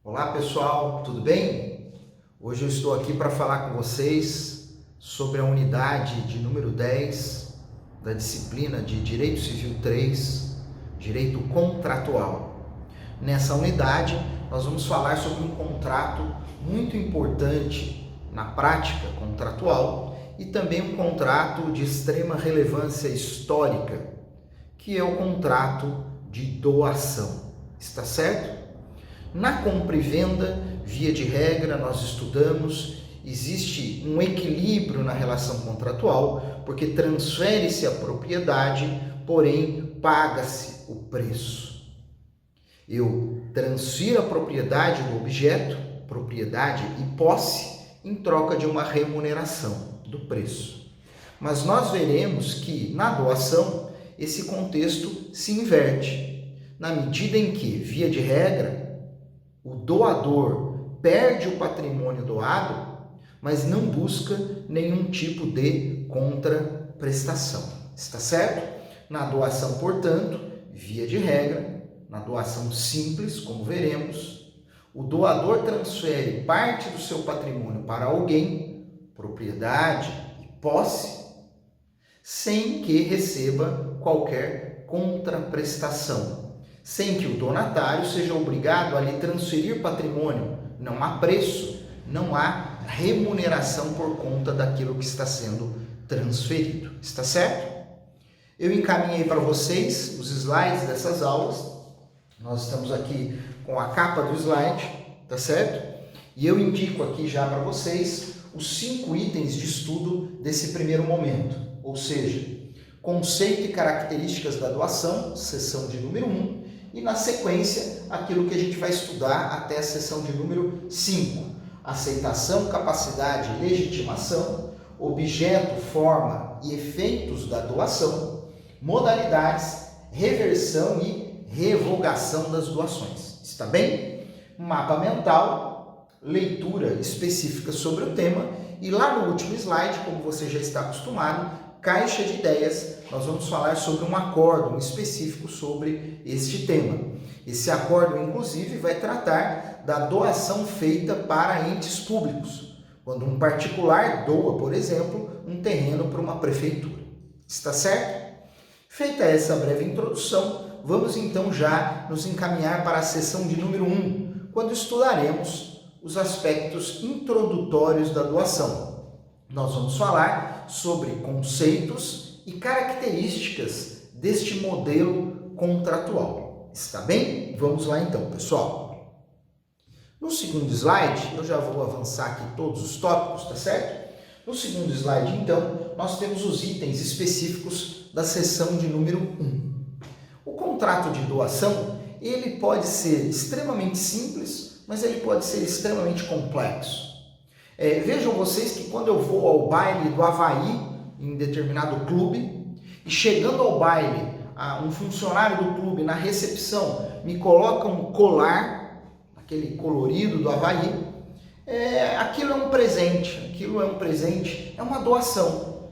Olá pessoal, tudo bem? Hoje eu estou aqui para falar com vocês sobre a unidade de número 10 da disciplina de Direito Civil 3, Direito Contratual. Nessa unidade nós vamos falar sobre um contrato muito importante na prática contratual e também um contrato de extrema relevância histórica, que é o contrato de doação. Está certo? Na compra e venda, via de regra, nós estudamos, existe um equilíbrio na relação contratual, porque transfere-se a propriedade, porém paga-se o preço. Eu transfiro a propriedade do objeto, propriedade e posse, em troca de uma remuneração do preço. Mas nós veremos que na doação esse contexto se inverte, na medida em que, via de regra, o doador perde o patrimônio doado, mas não busca nenhum tipo de contraprestação. Está certo? Na doação, portanto, via de regra, na doação simples, como veremos, o doador transfere parte do seu patrimônio para alguém, propriedade e posse, sem que receba qualquer contraprestação, sem que o donatário seja obrigado a lhe transferir patrimônio. Não há preço, não há remuneração por conta daquilo que está sendo transferido. Está certo? Eu encaminhei para vocês os slides dessas aulas. Nós estamos aqui com a capa do slide, tá certo? E eu indico aqui já para vocês os 5 itens de estudo desse primeiro momento, ou seja, conceito e características da doação, seção de número 1, e na sequência, aquilo que a gente vai estudar até a seção de número 5. Aceitação, capacidade e legitimação, objeto, forma e efeitos da doação, modalidades, reversão e revogação das doações. Está bem? Mapa mental, leitura específica sobre o tema e lá no último slide, como você já está acostumado, caixa de ideias, nós vamos falar sobre um acórdão específico sobre este tema. Esse acórdão, inclusive, vai tratar da doação feita para entes públicos, quando um particular doa, por exemplo, um terreno para uma prefeitura. Está certo? Feita essa breve introdução, vamos então já nos encaminhar para a seção de número 1, quando estudaremos os aspectos introdutórios da doação. Nós vamos falar sobre conceitos e características deste modelo contratual. Está bem? Vamos lá então, pessoal. No segundo slide, eu já vou avançar aqui todos os tópicos, tá certo? No segundo slide, então, nós temos os itens específicos da seção de número 1. O contrato de doação, ele pode ser extremamente simples, mas ele pode ser extremamente complexo. Vejam vocês que quando eu vou ao baile do Havaí, em determinado clube, e chegando ao baile, um funcionário do clube na recepção me coloca um colar, aquele colorido do Havaí, aquilo é um presente, é uma doação.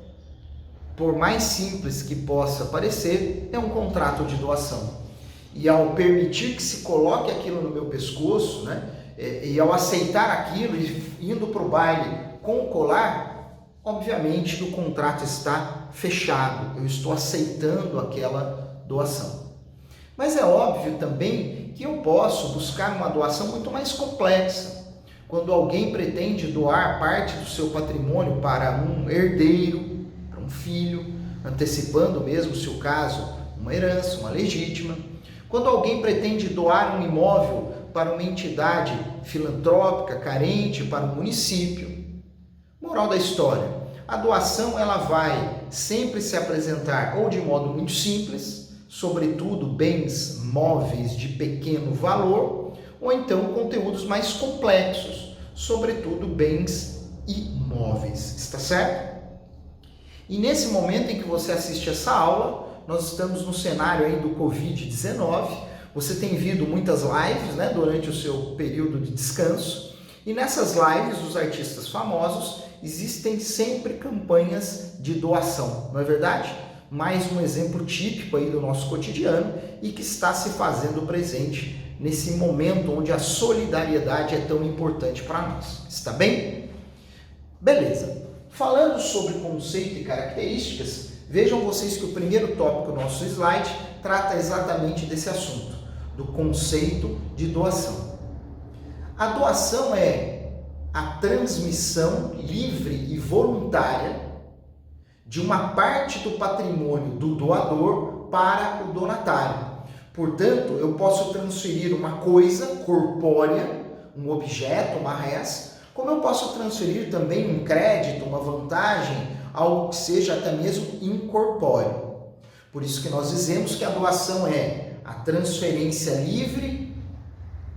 Por mais simples que possa parecer, é um contrato de doação. E ao permitir que se coloque aquilo no meu pescoço, né? E ao aceitar aquilo e indo para o baile com o colar, obviamente que o contrato está fechado, eu estou aceitando aquela doação. Mas é óbvio também que eu posso buscar uma doação muito mais complexa. Quando alguém pretende doar parte do seu patrimônio para um herdeiro, para um filho, antecipando mesmo, se o caso, uma herança, uma legítima. Quando alguém pretende doar um imóvel para uma entidade filantrópica, carente, para um município. Moral da história, a doação ela vai sempre se apresentar ou de modo muito simples, sobretudo bens móveis de pequeno valor, ou então conteúdos mais complexos, sobretudo bens imóveis. Está certo? E nesse momento em que você assiste essa aula, nós estamos no cenário aí do Covid-19, você tem visto muitas lives, né, durante o seu período de descanso, e nessas lives dos artistas famosos existem sempre campanhas de doação, não é verdade? Mais um exemplo típico aí do nosso cotidiano e que está se fazendo presente nesse momento onde a solidariedade é tão importante para nós. Está bem? Beleza. Falando sobre conceito e características, vejam vocês que o primeiro tópico do nosso slide trata exatamente desse assunto, do conceito de doação. A doação é a transmissão livre e voluntária de uma parte do patrimônio do doador para o donatário. Portanto, eu posso transferir uma coisa corpórea, um objeto, uma res, como eu posso transferir também um crédito, uma vantagem, algo que seja até mesmo incorpóreo. Por isso que nós dizemos que a doação é a transferência livre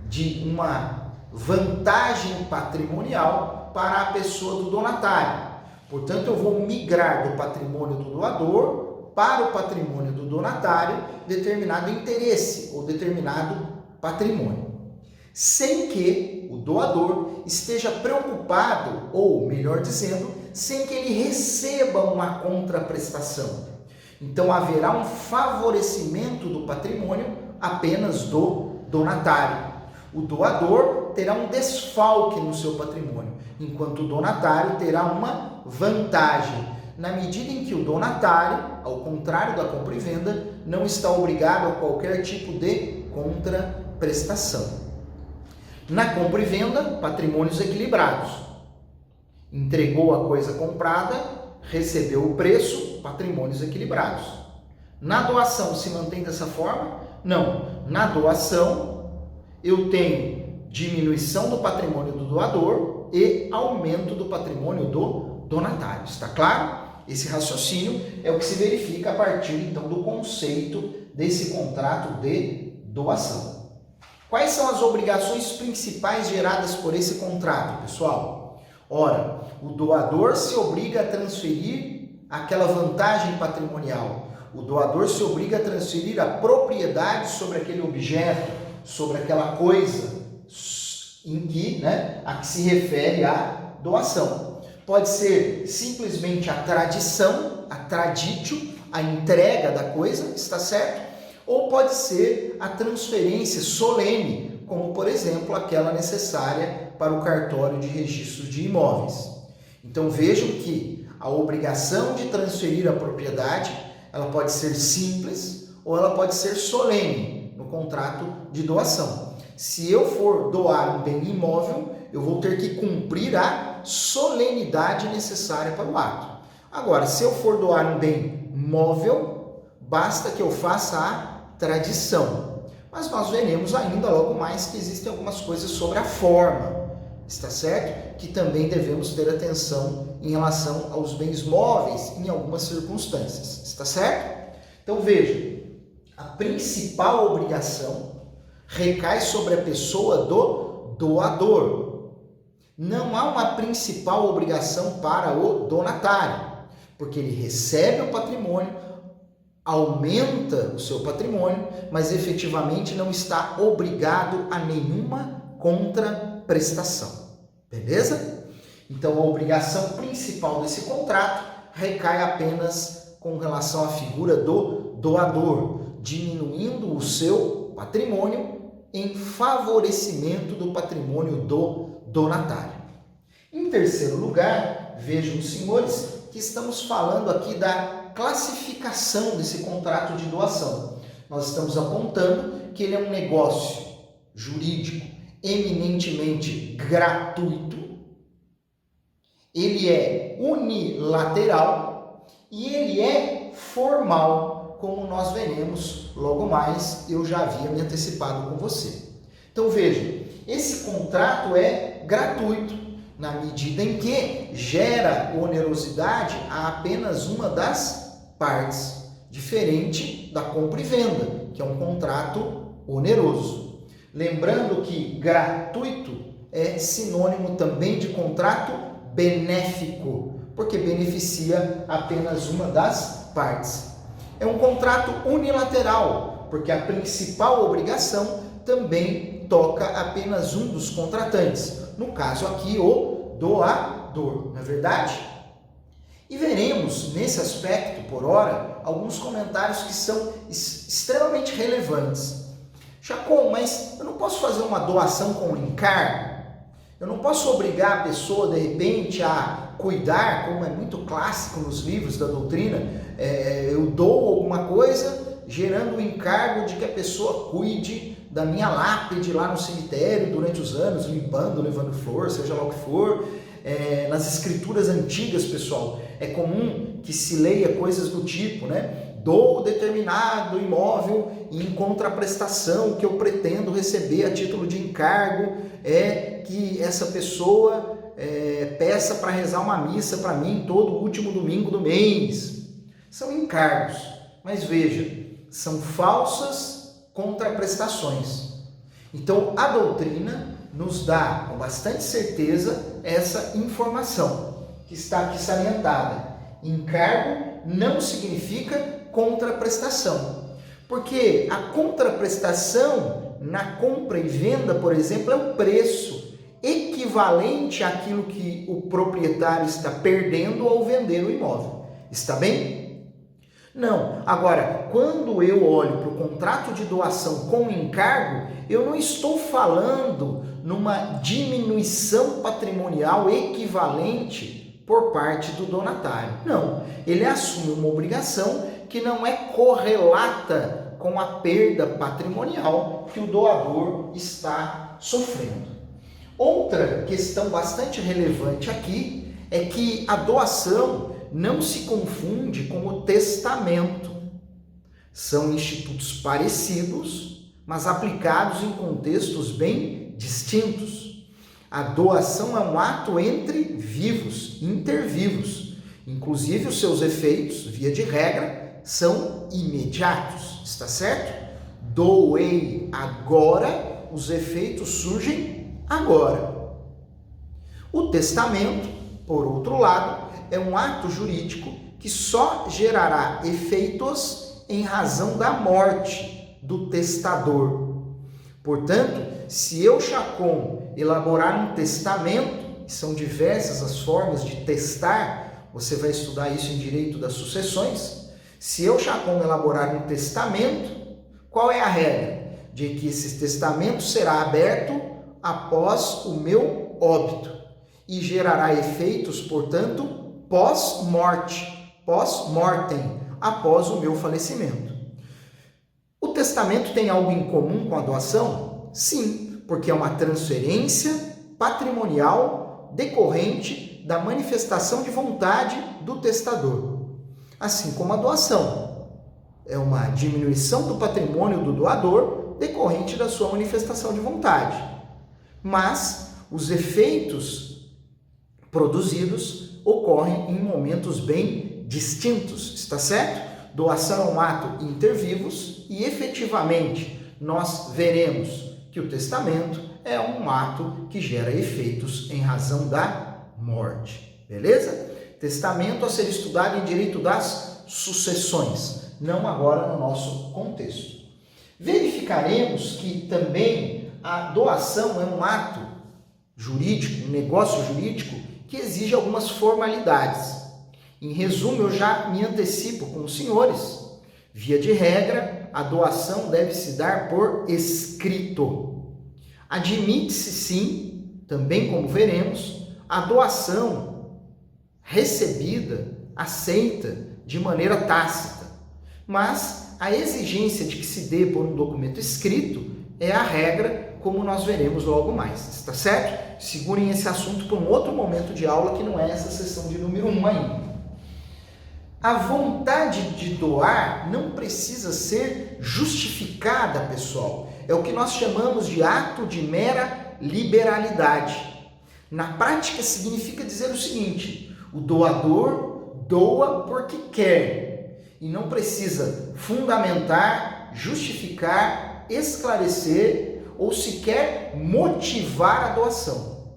de uma vantagem patrimonial para a pessoa do donatário. Portanto, eu vou migrar do patrimônio do doador para o patrimônio do donatário determinado interesse ou determinado patrimônio, sem que o doador esteja preocupado, ou melhor dizendo, sem que ele receba uma contraprestação. Então, haverá um favorecimento do patrimônio apenas do donatário. O doador terá um desfalque no seu patrimônio, enquanto o donatário terá uma vantagem, na medida em que o donatário, ao contrário da compra e venda, não está obrigado a qualquer tipo de contraprestação. Na compra e venda, patrimônios equilibrados. Entregou a coisa comprada, recebeu o preço, patrimônios equilibrados. Na doação se mantém dessa forma? Não. Na doação, eu tenho diminuição do patrimônio do doador e aumento do patrimônio do donatário. Está claro? Esse raciocínio é o que se verifica a partir, então, do conceito desse contrato de doação. Quais são as obrigações principais geradas por esse contrato, pessoal? Ora, o doador se obriga a transferir aquela vantagem patrimonial. O doador se obriga a transferir a propriedade sobre aquele objeto, sobre aquela coisa em que, a que se refere a doação. Pode ser simplesmente a tradição, a traditio, a entrega da coisa, está certo? Ou pode ser a transferência solene, como por exemplo aquela necessária para o cartório de registro de imóveis. Então vejam que a obrigação de transferir a propriedade, ela pode ser simples ou ela pode ser solene no contrato de doação. Se eu for doar um bem imóvel, eu vou ter que cumprir a solenidade necessária para o ato. Agora, se eu for doar um bem móvel, basta que eu faça a tradição. Mas nós veremos ainda logo mais que existem algumas coisas sobre a forma, está certo? Que também devemos ter atenção em relação aos bens móveis em algumas circunstâncias, está certo? Então veja, a principal obrigação recai sobre a pessoa do doador. Não há uma principal obrigação para o donatário, porque ele recebe o patrimônio, aumenta o seu patrimônio, mas efetivamente não está obrigado a nenhuma contraprestação. Beleza? Então, a obrigação principal desse contrato recai apenas com relação à figura do doador, diminuindo o seu patrimônio em favorecimento do patrimônio do donatário. Em terceiro lugar, vejam, senhores, que estamos falando aqui da classificação desse contrato de doação. Nós estamos apontando que ele é um negócio jurídico eminentemente gratuito, ele é unilateral e ele é formal, como nós veremos logo mais, eu já havia me antecipado com você. Então veja, esse contrato é gratuito, na medida em que gera onerosidade a apenas uma das partes, diferente da compra e venda, que é um contrato oneroso. Lembrando que gratuito é sinônimo também de contrato benéfico, porque beneficia apenas uma das partes. É um contrato unilateral, porque a principal obrigação também toca apenas um dos contratantes, no caso aqui o doador, não é verdade? E veremos nesse aspecto, por ora, alguns comentários que são extremamente relevantes. Chacon, mas eu não posso fazer uma doação com encargo? Eu não posso obrigar a pessoa, de repente, a cuidar, como é muito clássico nos livros da doutrina, eu dou alguma coisa gerando o encargo de que a pessoa cuide da minha lápide lá no cemitério durante os anos, limpando, levando flor, seja lá o que for. Nas escrituras antigas, pessoal, é comum que se leia coisas do tipo, né? Dou determinado imóvel em contraprestação que eu pretendo receber a título de encargo, que essa pessoa peça para rezar uma missa para mim todo último domingo do mês. São encargos, mas veja, são falsas contraprestações. Então a doutrina nos dá com bastante certeza essa informação que está aqui salientada. Encargo não significa contraprestação, porque a contraprestação na compra e venda, por exemplo, é o preço equivalente àquilo que o proprietário está perdendo ao vender o imóvel. Está bem? Não. Agora, quando eu olho para o contrato de doação com encargo, eu não estou falando numa diminuição patrimonial equivalente por parte do donatário. Não. Ele assume uma obrigação que não é correlata com a perda patrimonial que o doador está sofrendo. Outra questão bastante relevante aqui é que a doação não se confunde com o testamento. São institutos parecidos, mas aplicados em contextos bem distintos. A doação é um ato entre vivos, intervivos. Inclusive, os seus efeitos, via de regra, são imediatos. Está certo? Doei agora, os efeitos surgem agora. O testamento, por outro lado, é um ato jurídico que só gerará efeitos em razão da morte do testador. Portanto, se eu, Chacon, elaborar um testamento, são diversas as formas de testar, você vai estudar isso em Direito das Sucessões. Se eu, Chacon, elaborar um testamento, qual é a regra? De que esse testamento será aberto após o meu óbito e gerará efeitos, portanto, pós-mortem, após o meu falecimento. O testamento tem algo em comum com a doação? Sim, porque é uma transferência patrimonial decorrente da manifestação de vontade do testador. Assim como a doação é uma diminuição do patrimônio do doador decorrente da sua manifestação de vontade. Mas os efeitos produzidos ocorrem em momentos bem distintos, está certo? Doação é um ato inter vivos e efetivamente nós veremos que o testamento é um ato que gera efeitos em razão da morte, beleza? Testamento a ser estudado em Direito das Sucessões, não agora no nosso contexto. Verificaremos que também a doação é um ato jurídico, um negócio jurídico que exige algumas formalidades. Em resumo, eu já me antecipo com os senhores. Via de regra, a doação deve se dar por escrito. Admite-se sim, também como veremos, a doação recebida, aceita de maneira tácita. Mas a exigência de que se dê por um documento escrito é a regra, como nós veremos logo mais, está certo? Segurem esse assunto para um outro momento de aula que não é essa sessão de número 1 ainda. A vontade de doar não precisa ser justificada, pessoal. É o que nós chamamos de ato de mera liberalidade. Na prática, significa dizer o seguinte: o doador doa porque quer e não precisa fundamentar, justificar, esclarecer ou sequer motivar a doação.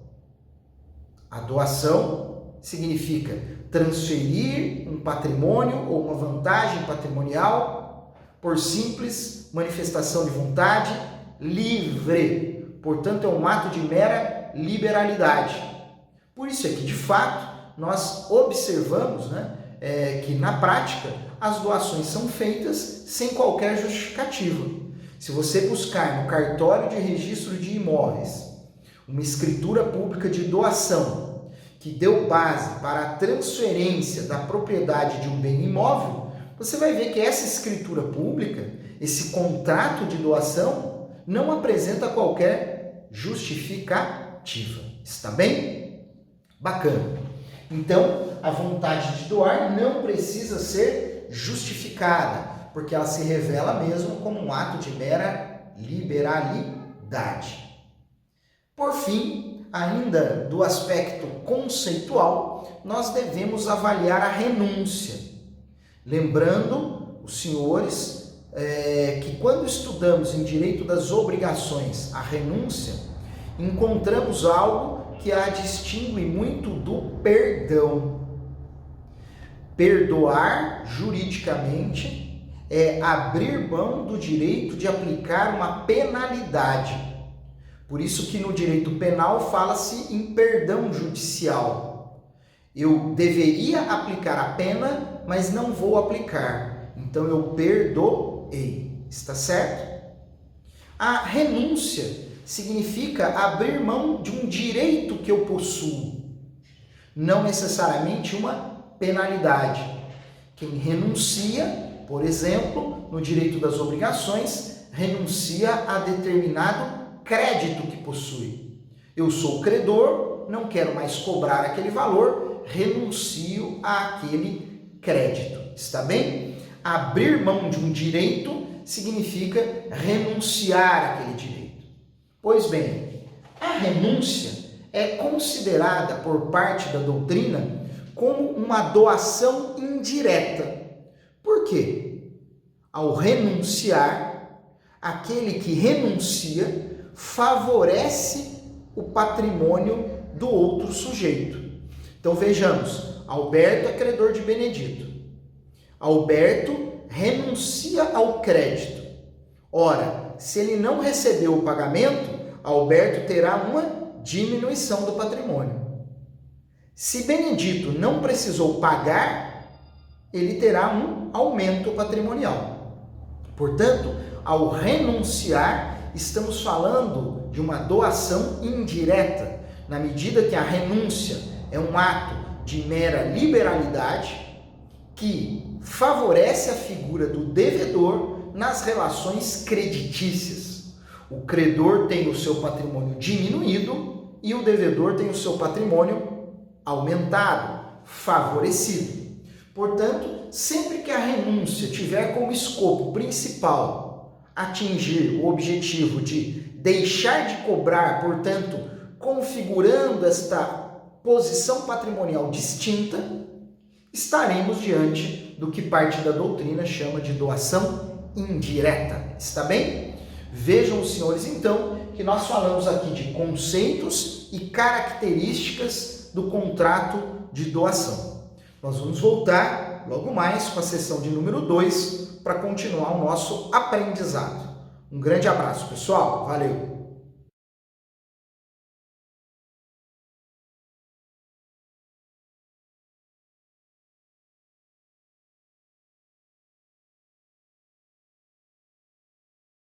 A doação significa transferir um patrimônio ou uma vantagem patrimonial por simples manifestação de vontade livre. Portanto, é um ato de mera liberalidade. Por isso é que, de fato, nós observamos, que na prática as doações são feitas sem qualquer justificativa. Se você buscar no cartório de registro de imóveis uma escritura pública de doação que deu base para a transferência da propriedade de um bem imóvel, você vai ver que essa escritura pública, esse contrato de doação, não apresenta qualquer justificativa. Está bem? Bacana. Então, a vontade de doar não precisa ser justificada, porque ela se revela mesmo como um ato de mera liberalidade. Por fim, ainda do aspecto conceitual, nós devemos avaliar a renúncia. Lembrando, os senhores, que quando estudamos em direito das obrigações a renúncia, encontramos algo que a distingue muito do perdão. Perdoar juridicamente é abrir mão do direito de aplicar uma penalidade. Por isso que no direito penal fala-se em perdão judicial. Eu deveria aplicar a pena, mas não vou aplicar. Então eu perdoei. Está certo? A renúncia significa abrir mão de um direito que eu possuo, não necessariamente uma penalidade. Quem renuncia, por exemplo, no direito das obrigações, renuncia a determinado crédito que possui. Eu sou credor, não quero mais cobrar aquele valor, renuncio àquele crédito. Está bem? Abrir mão de um direito significa renunciar àquele direito. Pois bem, a renúncia é considerada por parte da doutrina como uma doação indireta. Por quê? Ao renunciar, aquele que renuncia favorece o patrimônio do outro sujeito. Então vejamos, Alberto é credor de Benedito. Alberto renuncia ao crédito. Ora, se ele não recebeu o pagamento, Alberto terá uma diminuição do patrimônio. Se Benedito não precisou pagar, ele terá um aumento patrimonial. Portanto, ao renunciar, estamos falando de uma doação indireta, na medida que a renúncia é um ato de mera liberalidade que favorece a figura do devedor nas relações creditícias. O credor tem o seu patrimônio diminuído e o devedor tem o seu patrimônio aumentado, favorecido. Portanto, sempre que a renúncia tiver como escopo principal atingir o objetivo de deixar de cobrar, portanto, configurando esta posição patrimonial distinta, estaremos diante do que parte da doutrina chama de doação indireta. Está bem? Vejam os senhores, então, que nós falamos aqui de conceitos e características do contrato de doação. Nós vamos voltar logo mais com a sessão de número 2 para continuar o nosso aprendizado. Um grande abraço, pessoal. Valeu!